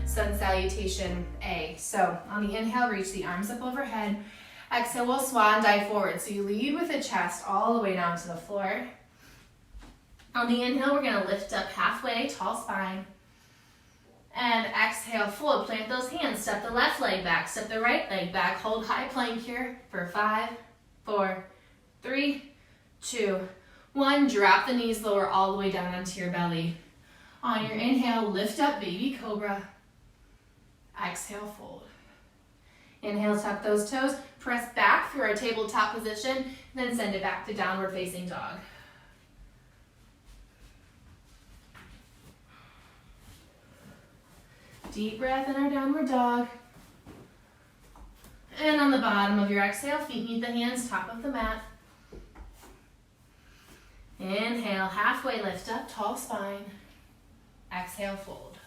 Sun Salutation A. So on the inhale, reach the arms up overhead. Exhale, we'll swan dive forward. So you lead with the chest all the way down to the floor. On the inhale, we're gonna lift up halfway, tall spine. And exhale, fold, plant those hands, step the left leg back, step the right leg back, hold high plank here for 5, 4, 3, 2, 1. Drop the knees lower all the way down onto your belly. On your inhale, lift up, baby cobra. Exhale, fold. Inhale, tuck those toes, press back through our tabletop position, then send it back to downward facing dog. Deep breath in our downward dog. And on the bottom of your exhale, feet meet the hands, top of the mat. Inhale, halfway lift up, tall spine. Exhale, fold.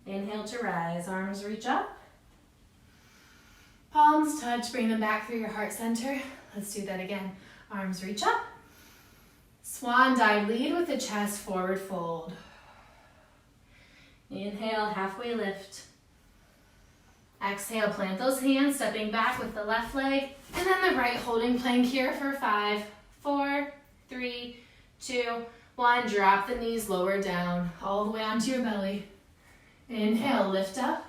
Inhale to rise, arms reach up. Palms touch, bring them back through your heart center. Let's do that again. Arms reach up. Swan dive, lead with the chest, forward fold. Inhale, halfway lift. Exhale, plant those hands, stepping back with the left leg, and then the right, holding plank here for 5, 4, 3, 2, 1. Drop the knees lower down, all the way onto your belly. Inhale, lift up.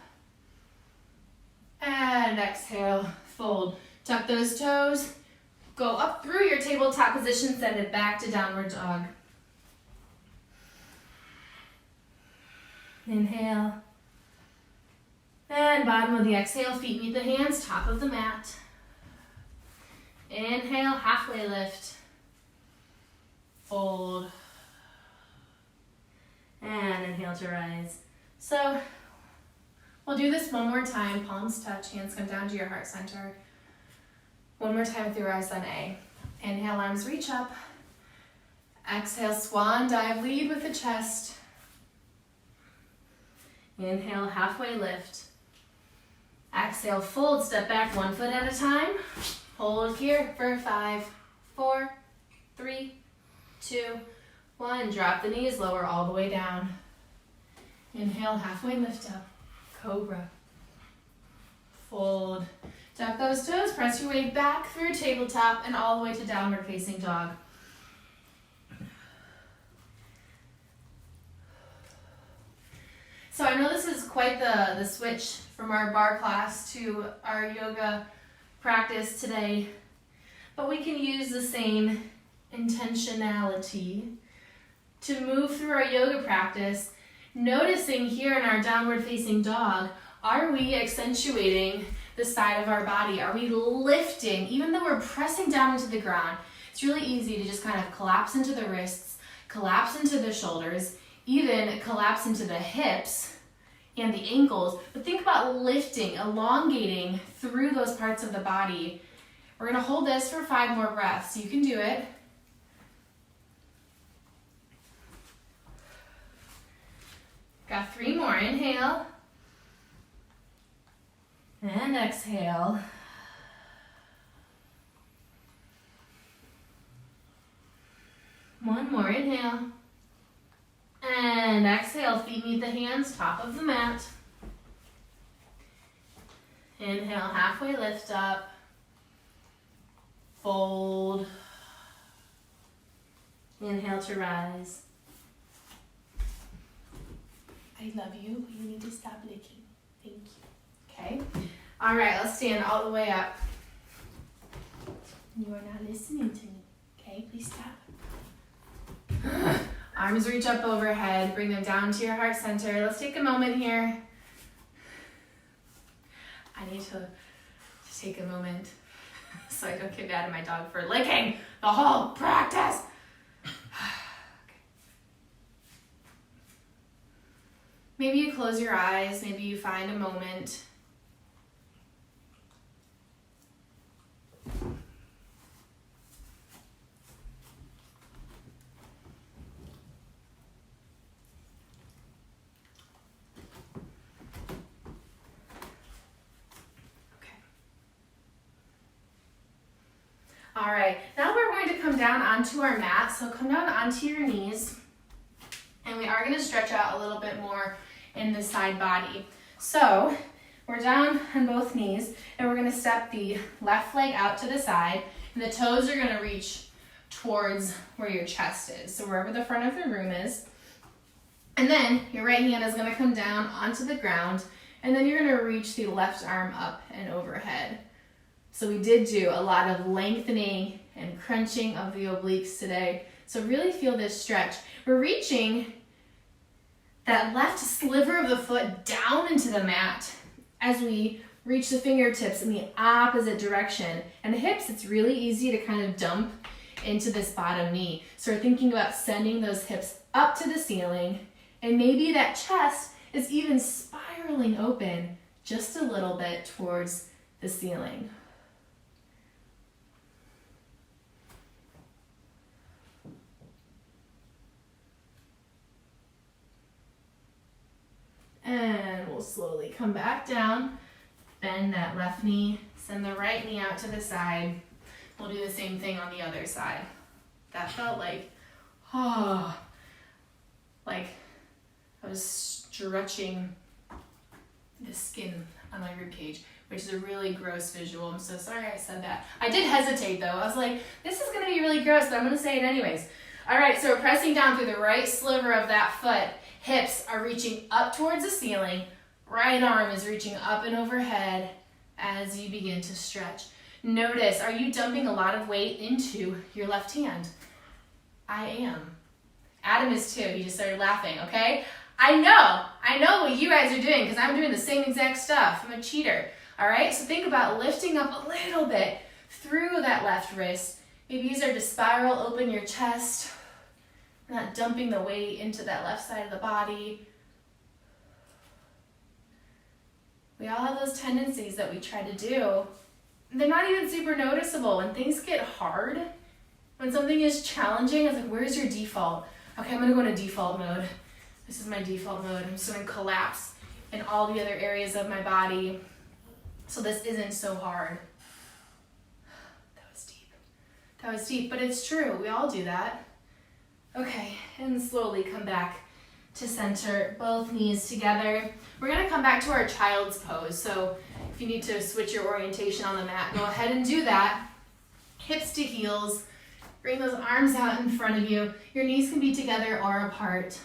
And exhale, fold. Tuck those toes, go up through your tabletop position, send it back to downward dog. Inhale. And bottom of the exhale, feet meet the hands, top of the mat. Inhale, halfway lift. Fold. And inhale to rise. So we'll do this one more time. Palms touch, hands come down to your heart center. One more time with your eyes on A. Inhale, arms reach up. Exhale, swan dive, lead with the chest. Inhale, halfway lift. Exhale, fold, step back 1 foot at a time. Hold here for 5, 4, 3, 2, 1. Drop the knees, lower all the way down. Inhale, halfway lift up. Cobra. Fold. Tuck those toes, press your way back through tabletop and all the way to downward facing dog. So I know this is quite the switch from our bar class to our yoga practice today, but we can use the same intentionality to move through our yoga practice, noticing here in our downward facing dog, are we accentuating the side of our body? Are we lifting, even though we're pressing down into the ground? It's really easy to just kind of collapse into the wrists, collapse into the shoulders, even collapse into the hips and the ankles, but think about lifting, elongating through those parts of the body. We're gonna hold this for 5 more breaths. You can do it. Got 3 more, inhale. And exhale. One more, inhale. And exhale, feet meet the hands, top of the mat. Inhale, halfway lift up. Fold. Inhale to rise. I love you, but you need to stop licking. Thank you. Okay? All right, let's stand all the way up. You are not listening to me. Okay, please stop. Arms reach up overhead, bring them down to your heart center. Let's take a moment here. I need to take a moment so I don't get mad at my dog for licking the whole practice. Okay. Maybe you close your eyes, maybe you find a moment. All right, now we're going to come down onto our mat. So come down onto your knees, and we are going to stretch out a little bit more in the side body. So we're down on both knees, and we're gonna step the left leg out to the side, and the toes are gonna reach towards where your chest is. So wherever the front of the room is. And then your right hand is gonna come down onto the ground, and then you're gonna reach the left arm up and overhead. So we did do a lot of lengthening and crunching of the obliques today. So really feel this stretch. We're reaching that left sliver of the foot down into the mat as we reach the fingertips in the opposite direction. And the hips, it's really easy to kind of dump into this bottom knee. So we're thinking about sending those hips up to the ceiling, and maybe that chest is even spiraling open just a little bit towards the ceiling. And we'll slowly come back down, bend that left knee, send the right knee out to the side. We'll do the same thing on the other side. That felt like I was stretching the skin on my rib cage, which is a really gross visual. I'm so sorry I said that. I did hesitate though. I was like, this is gonna be really gross, but I'm gonna say it anyways. All right, so we're pressing down through the right sliver of that foot. Hips are reaching up towards the ceiling. Right arm is reaching up and overhead as you begin to stretch. Notice, are you dumping a lot of weight into your left hand? I am. Adam is too. He just started laughing, okay? I know what you guys are doing because I'm doing the same exact stuff. I'm a cheater, all right? So think about lifting up a little bit through that left wrist. Maybe you start to spiral open your chest. Not dumping the weight into that left side of the body. We all have those tendencies that we try to do. They're not even super noticeable. When things get hard, when something is challenging, it's like, where's your default? Okay, I'm gonna go into default mode. This is my default mode. I'm just gonna collapse in all the other areas of my body so this isn't so hard. That was deep, but it's true. We all do that. Okay, and slowly come back to center, both knees together. We're gonna come back to our child's pose. So if you need to switch your orientation on the mat, go ahead and do that. Hips to heels, bring those arms out in front of you. Your knees can be together or apart.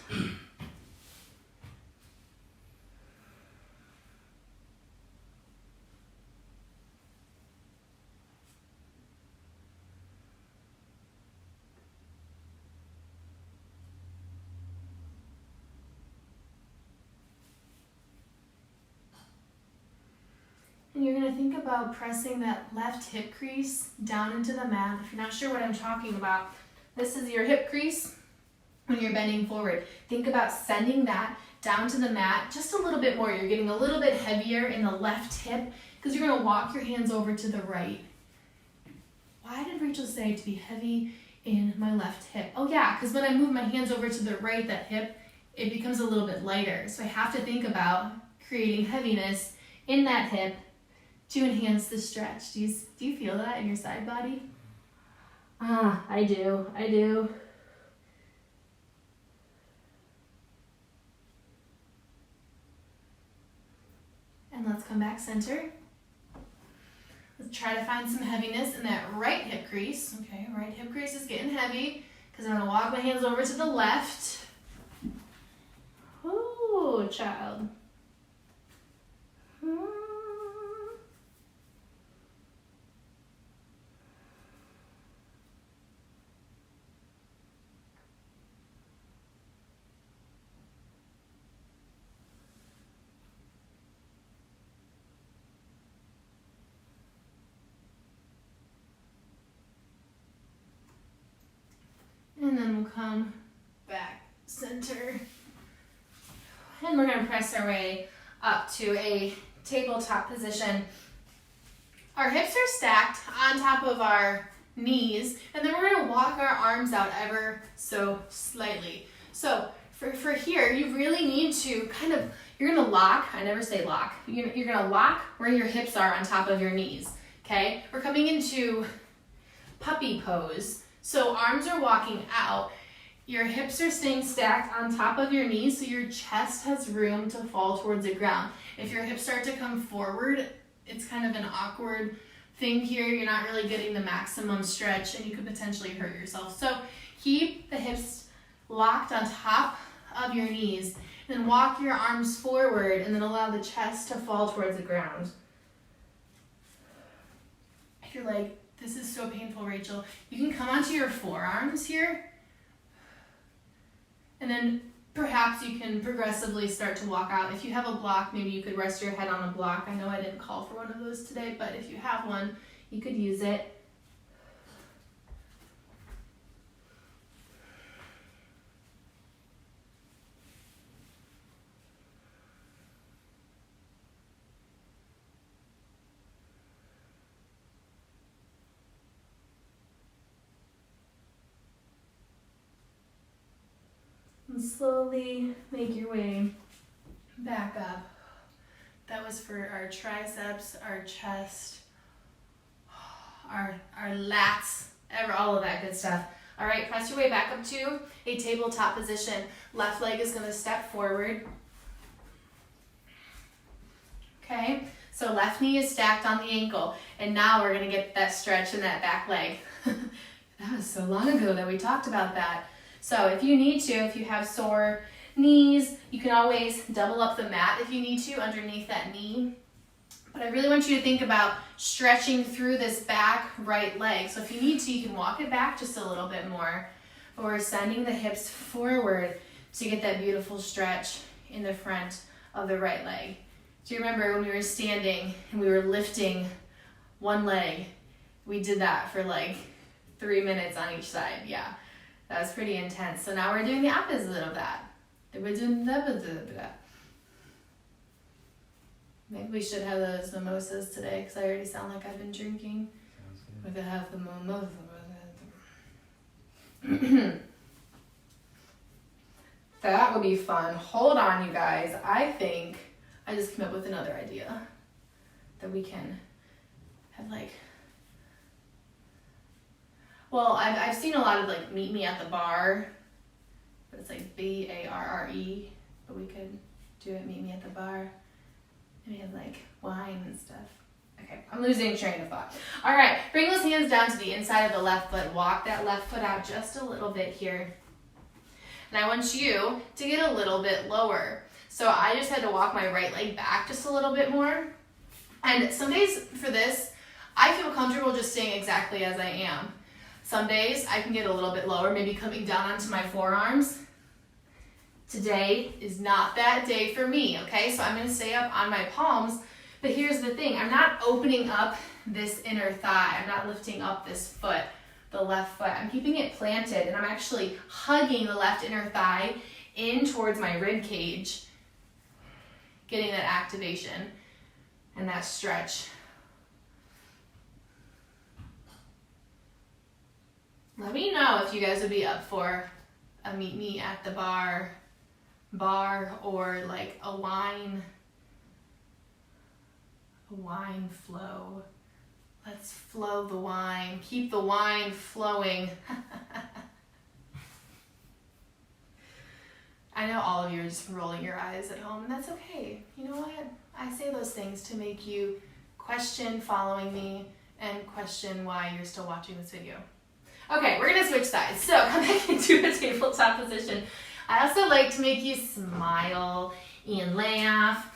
And you're gonna think about pressing that left hip crease down into the mat. If you're not sure what I'm talking about, this is your hip crease when you're bending forward. Think about sending that down to the mat just a little bit more. You're getting a little bit heavier in the left hip because you're gonna walk your hands over to the right. Why did Rachel say to be heavy in my left hip? Oh yeah, because when I move my hands over to the right, that hip, it becomes a little bit lighter. So I have to think about creating heaviness in that hip to enhance the stretch. Do you feel that in your side body? I do. And let's come back center. Let's try to find some heaviness in that right hip crease. Okay, right hip crease is getting heavy because I'm gonna walk my hands over to the left. Ooh, child. And then we'll come back center. And we're gonna press our way up to a tabletop position. Our hips are stacked on top of our knees, and then we're gonna walk our arms out ever so slightly. So for here, you really need to you're gonna lock, I never say lock, you're gonna lock where your hips are on top of your knees, okay? We're coming into puppy pose. So arms are walking out, Your hips are staying stacked on top of your knees, so your chest has room to fall towards the ground. If your hips start to come forward, it's kind of an awkward thing here. You're not really getting the maximum stretch, and you could potentially hurt yourself. So keep the hips locked on top of your knees, and then walk your arms forward, and then allow the chest to fall towards the ground. If you're like, this is so painful, Rachel, you can come onto your forearms here. And then perhaps you can progressively start to walk out. If you have a block, maybe you could rest your head on a block. I know I didn't call for one of those today, but if you have one, you could use it. And slowly make your way back up. That was for our triceps, our chest, our lats, all of that good stuff. All right, press your way back up to a tabletop position. Left leg is gonna step forward. Okay, so left knee is stacked on the ankle. And now we're gonna get that stretch in that back leg. That was so long ago that we talked about that. So if you need to, if you have sore knees, you can always double up the mat if you need to underneath that knee. But I really want you to think about stretching through this back right leg. So if you need to, you can walk it back just a little bit more. But we're sending the hips forward to get that beautiful stretch in the front of the right leg. Do you remember when we were standing and we were lifting one leg? We did that for like 3 minutes on each side. Yeah. That was pretty intense. So now we're doing the opposite of that. We're doing the opposite of that. Maybe we should have those mimosas today because I already sound like I've been drinking. We could have the mimosa. That would be fun. Hold on, you guys. I think I just came up with another idea that we can have like. Well, I've seen a lot of like meet me at the bar, but it's like BARRE, but we could do it meet me at the bar, and we have like wine and stuff. Okay, I'm losing train of thought. All right, bring those hands down to the inside of the left foot. Walk that left foot out just a little bit here. And I want you to get a little bit lower. So I just had to walk my right leg back just a little bit more. And some days for this, I feel comfortable just staying exactly as I am. Some days I can get a little bit lower, maybe coming down onto my forearms. Today is not that day for me, okay? So I'm gonna stay up on my palms, but here's the thing. I'm not opening up this inner thigh. I'm not lifting up this foot, the left foot. I'm keeping it planted, and I'm actually hugging the left inner thigh in towards my rib cage, getting that activation and that stretch. Let me know if you guys would be up for a meet me at the bar or like a wine flow. Let's flow the wine. Keep the wine flowing. I know all of you are just rolling your eyes at home, and that's okay. You know what? I say those things to make you question following me and question why you're still watching this video. Okay, we're gonna switch sides. So come back into a tabletop position. I also like to make you smile and laugh.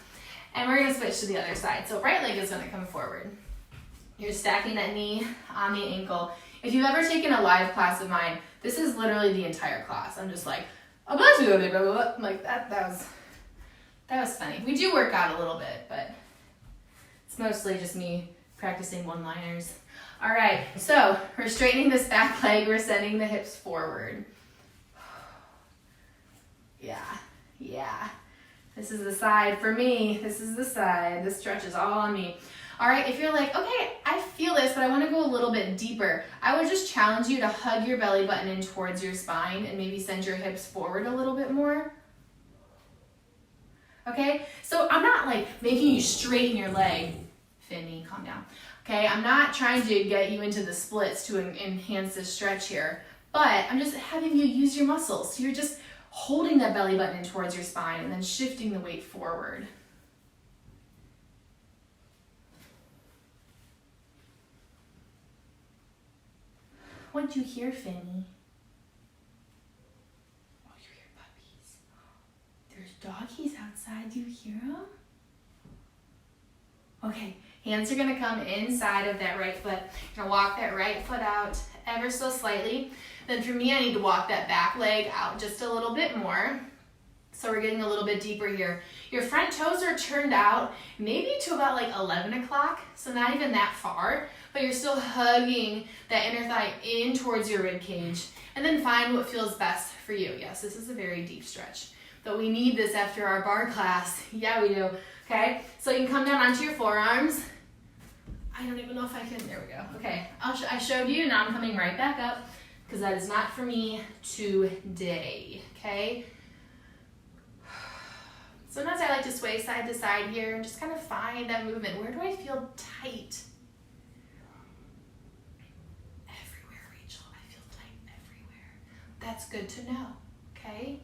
And we're gonna switch to the other side. So right leg is gonna come forward. You're stacking that knee on the ankle. If you've ever taken a live class of mine, this is literally the entire class. I'm just like, I'm like that was funny. We do work out a little bit, but it's mostly just me practicing one-liners. All right, so we're straightening this back leg. We're sending the hips forward. Yeah. This is the side for me. This is the side. This stretch is all on me. All right, if you're like, okay, I feel this, but I want to go a little bit deeper, I would just challenge you to hug your belly button in towards your spine and maybe send your hips forward a little bit more. Okay, so I'm not like making you straighten your leg. Finny, calm down. Okay, I'm not trying to get you into the splits to enhance this stretch here, but I'm just having you use your muscles. So you're just holding that belly button in towards your spine and then shifting the weight forward. What'd you hear, Finny? Oh, you hear puppies. There's doggies outside. Do you hear them? Okay, hands are gonna come inside of that right foot. You're gonna walk that right foot out ever so slightly. Then for me, I need to walk that back leg out just a little bit more. So we're getting a little bit deeper here. Your front toes are turned out maybe to about like 11 o'clock, so not even that far, but you're still hugging that inner thigh in towards your rib cage. And then find what feels best for you. Yes, this is a very deep stretch, but we need this after our bar class. Yeah, we do. Okay, so you can come down onto your forearms. I don't even know if I can, there we go. Okay, I showed you, now I'm coming right back up because that is not for me today, okay? Sometimes I like to sway side to side here and just kind of find that movement. Where do I feel tight? Everywhere, Rachel, I feel tight everywhere. That's good to know, okay?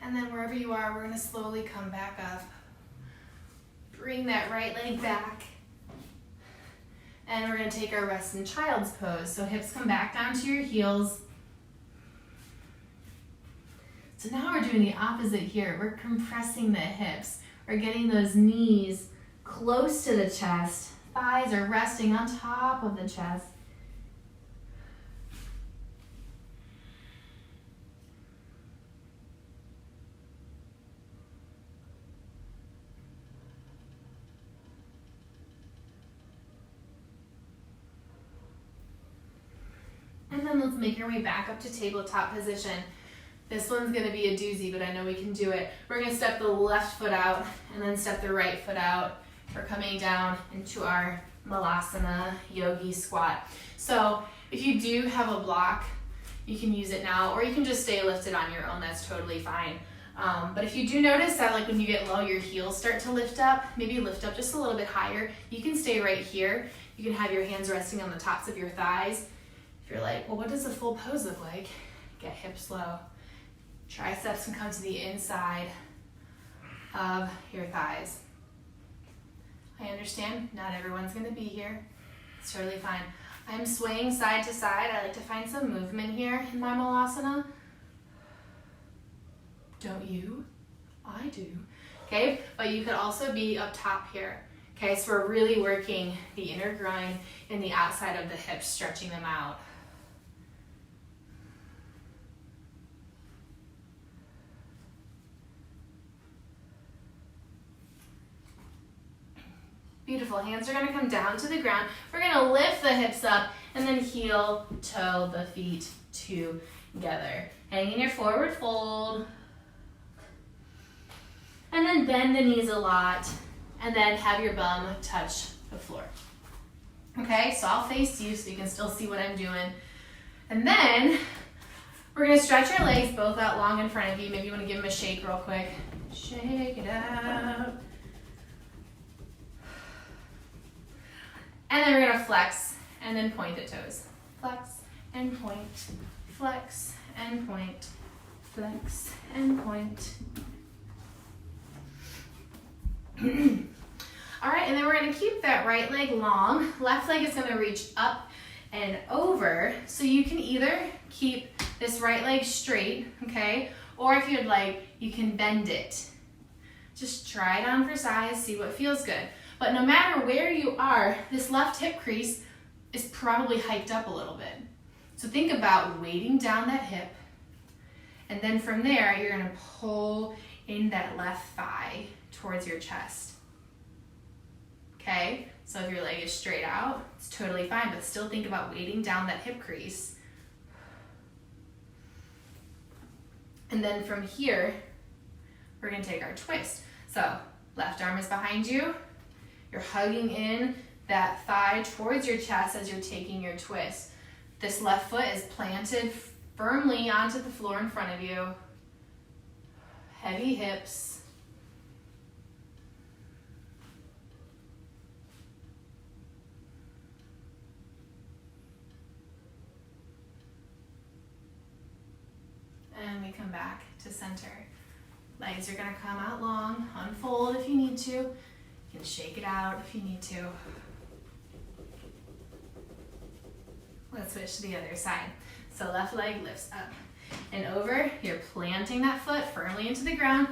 And then wherever you are, we're gonna slowly come back up. Bring that right leg back. And we're gonna take our rest in child's pose. So hips come back down to your heels. So now we're doing the opposite here. We're compressing the hips. We're getting those knees close to the chest. Thighs are resting on top of the chest. And then let's make our way back up to tabletop position. This one's gonna be a doozy, but I know we can do it. We're gonna step the left foot out and then step the right foot out. We're coming down into our Malasana Yogi squat. So if you do have a block, you can use it now, or you can just stay lifted on your own, that's totally fine. But if you do notice that like when you get low, your heels start to lift up, maybe lift up just a little bit higher, you can stay right here. You can have your hands resting on the tops of your thighs. If you're like, well, what does the full pose look like? Get hips low. Triceps can come to the inside of your thighs. I understand not everyone's gonna be here. It's totally fine. I'm swaying side to side. I like to find some movement here in my Malasana. Don't you? I do. Okay, but you could also be up top here. Okay, so we're really working the inner groin and the outside of the hips, stretching them out. Beautiful, hands are gonna come down to the ground. We're gonna lift the hips up and then heel toe the feet together. Hang in your forward fold. And then bend the knees a lot and then have your bum touch the floor. Okay, so I'll face you so you can still see what I'm doing. And then we're gonna stretch our legs both out long in front of you. Maybe you wanna give them a shake real quick. Shake it out. And then we're gonna flex and then point the toes. Flex and point, flex and point, flex and point. All right, and then we're gonna keep that right leg long. Left leg is gonna reach up and over. So you can either keep this right leg straight, okay? Or if you'd like, you can bend it. Just try it on for size, see what feels good. But no matter where you are, this left hip crease is probably hiked up a little bit. So think about weighting down that hip, and then from there, you're gonna pull in that left thigh towards your chest. Okay, so if your leg is straight out, it's totally fine, but still think about weighting down that hip crease. And then from here, we're gonna take our twist. So left arm is behind you. You're hugging in that thigh towards your chest as you're taking your twist. This left foot is planted firmly onto the floor in front of you. Heavy hips. And we come back to center. Legs are gonna come out long, unfold if you need to. You can shake it out if you need to. Let's switch to the other side. So left leg lifts up and over. You're planting that foot firmly into the ground.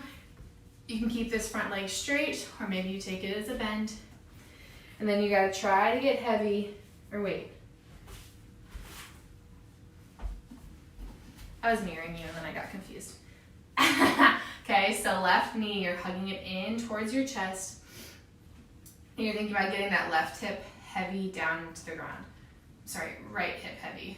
You can keep this front leg straight, or maybe you take it as a bend. And then you gotta try to get heavy, or wait. I was mirroring you and then I got confused. Okay, so left knee, you're hugging it in towards your chest. And you're thinking about getting that left hip heavy down to the ground. Sorry, right hip heavy.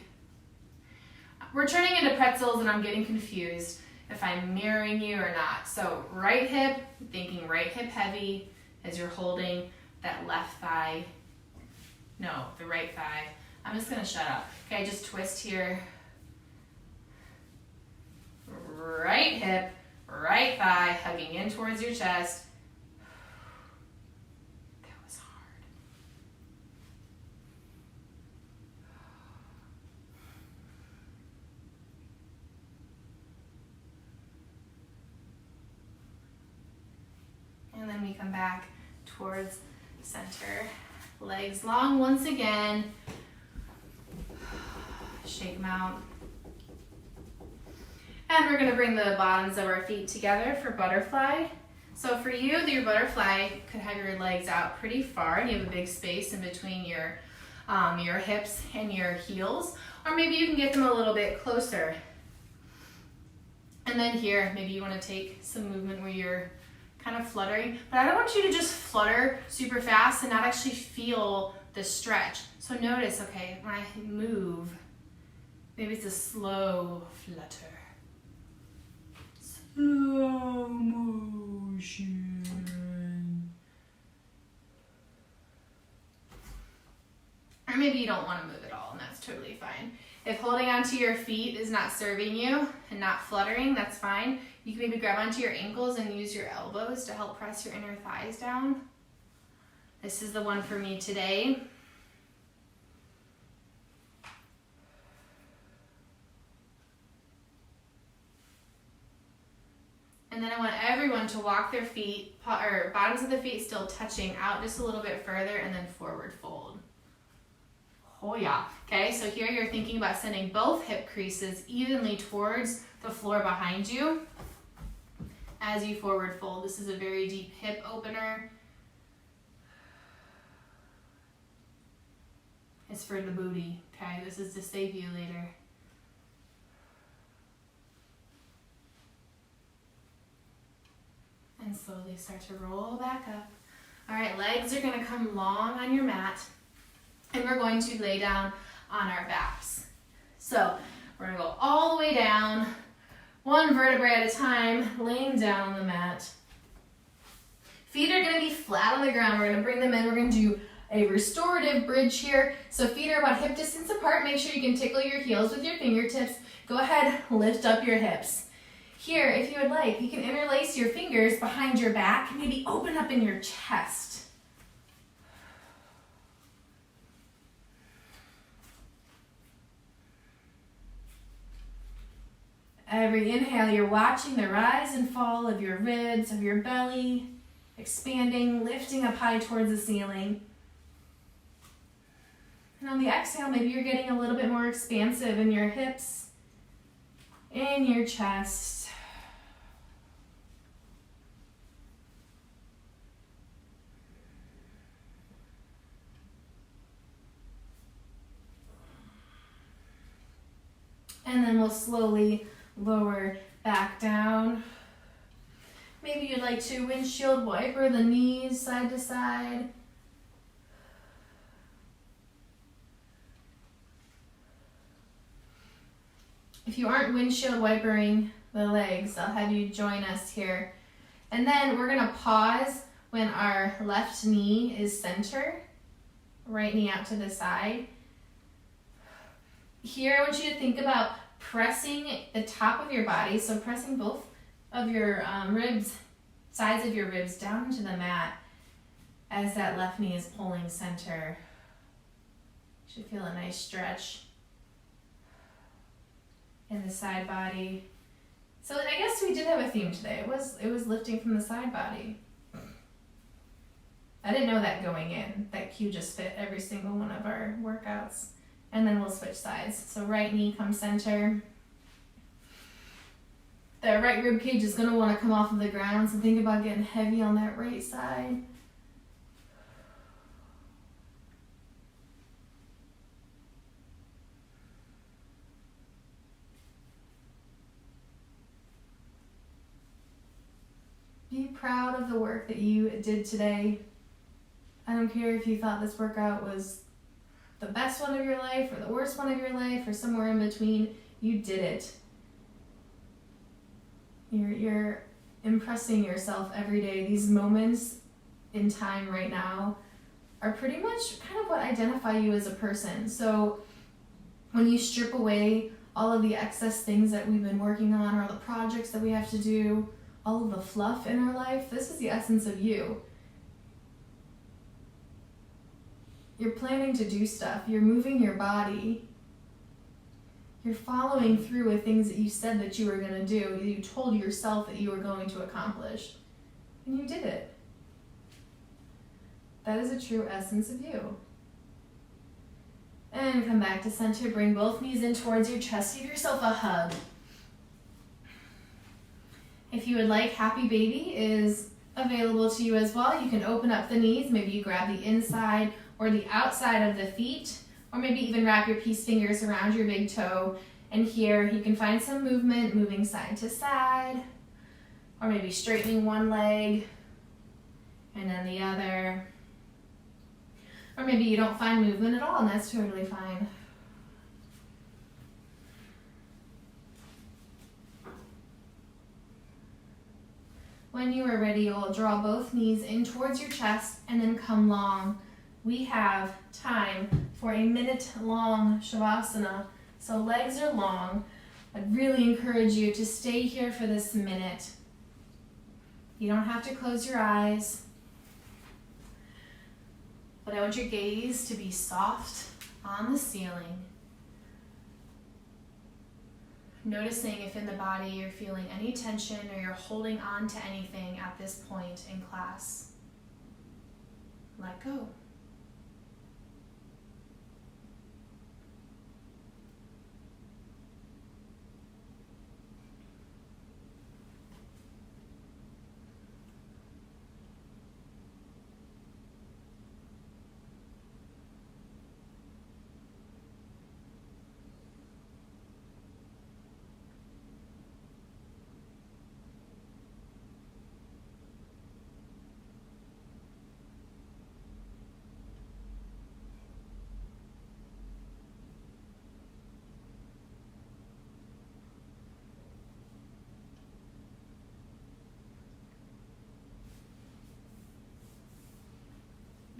We're turning into pretzels and I'm getting confused if I'm mirroring you or not. So right hip, thinking right hip heavy as you're holding that left thigh. No, the right thigh. I'm just gonna shut up. Okay, just twist here. Right hip, right thigh, hugging in towards your chest. That was hard. And then we come back towards center. Legs long once again. Shake them out. And we're gonna bring the bottoms of our feet together for butterfly. So for you, your butterfly could have your legs out pretty far and you have a big space in between your hips and your heels. Or maybe you can get them a little bit closer. And then here, maybe you wanna take some movement where you're kind of fluttering, but I don't want you to just flutter super fast and not actually feel the stretch. So notice, okay, when I move, maybe it's a slow flutter. Slow motion. Or maybe you don't want to move at all, and that's totally fine. If holding onto your feet is not serving you and not fluttering, that's fine. You can maybe grab onto your ankles and use your elbows to help press your inner thighs down. This is the one for me today. And then I want everyone to walk their feet, or bottoms of the feet still touching out just a little bit further, and then forward fold. Oh yeah. Okay, so here you're thinking about sending both hip creases evenly towards the floor behind you as you forward fold. This is a very deep hip opener. It's for the booty, okay? This is to save you later. And slowly start to roll back up. All right, legs are gonna come long on your mat, and we're going to lay down on our backs. So we're gonna go all the way down, one vertebrae at a time, laying down on the mat. Feet are gonna be flat on the ground. We're gonna bring them in. We're gonna do a restorative bridge here. So feet are about hip distance apart. Make sure you can tickle your heels with your fingertips. Go ahead, lift up your hips. Here, if you would like, you can interlace your fingers behind your back, maybe open up in your chest. Every inhale, you're watching the rise and fall of your ribs, of your belly, expanding, lifting up high towards the ceiling. And on the exhale, maybe you're getting a little bit more expansive in your hips, in your chest. And then we'll slowly lower back down. Maybe you'd like to windshield wiper the knees side to side. If you aren't windshield wipering the legs, I'll have you join us here. And then we're gonna pause when our left knee is center, right knee out to the side. Here, I want you to think about pressing the top of your body, so pressing both of your ribs, sides of your ribs down into the mat as that left knee is pulling center. You should feel a nice stretch in the side body. So I guess we did have a theme today. It was lifting from the side body. I didn't know that going in. That cue just fit every single one of our workouts. And then we'll switch sides. So right knee comes center. That right rib cage is going to want to come off of the ground, so think about getting heavy on that right side. Be proud of the work that you did today. I don't care if you thought this workout was the best one of your life or the worst one of your life or somewhere in between. You did it. You're impressing yourself every day. These moments in time right now are pretty much kind of what identify you as a person. So when you strip away all of the excess things that we've been working on, or the projects that we have to do, all of the fluff in our life, this is the essence of you. You're planning to do stuff. You're moving your body. You're following through with things that you said that you were going to do, that you told yourself that you were going to accomplish. And you did it. That is a true essence of you. And come back to center. Bring both knees in towards your chest. Give yourself a hug. If you would like, Happy Baby is available to you as well. You can open up the knees. Maybe you grab the inside or the outside of the feet, or maybe even wrap your peace fingers around your big toe. And here you can find some movement, moving side to side, or maybe straightening one leg and then the other. Or maybe you don't find movement at all, and that's totally fine. When you are ready, you'll draw both knees in towards your chest and then come long. We have time for a minute-long Shavasana, so legs are long. I'd really encourage you to stay here for this minute. You don't have to close your eyes, but I want your gaze to be soft on the ceiling. Noticing if in the body you're feeling any tension or you're holding on to anything at this point in class. Let go.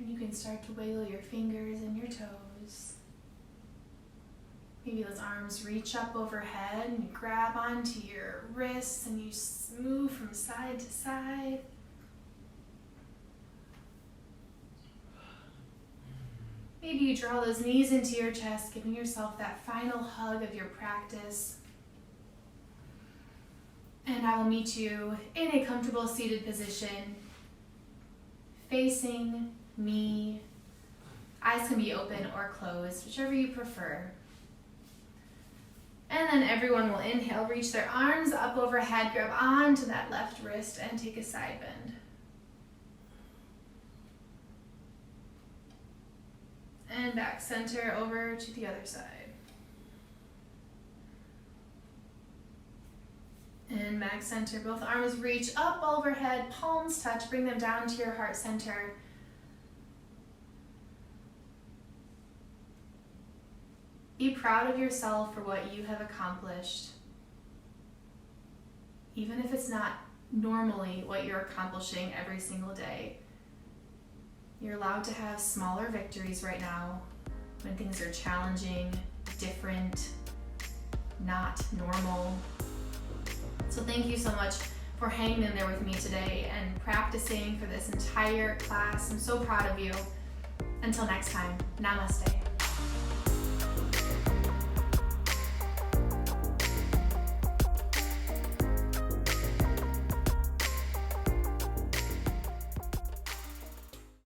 You can start to wiggle your fingers and your toes. Maybe those arms reach up overhead and you grab onto your wrists and you move from side to side. Maybe you draw those knees into your chest, giving yourself that final hug of your practice. And I will meet you in a comfortable seated position, facing me. Eyes can be open or closed, whichever you prefer. And then everyone will inhale, reach their arms up overhead, grab onto that left wrist and take a side bend. And back center over to the other side. And back center, both arms reach up overhead, palms touch, bring them down to your heart center. Be proud of yourself for what you have accomplished. Even if it's not normally what you're accomplishing every single day. You're allowed to have smaller victories right now when things are challenging, different. not normal. So thank you so much for hanging in there with me today and practicing for this entire class. I'm so proud of you. Until next time, namaste.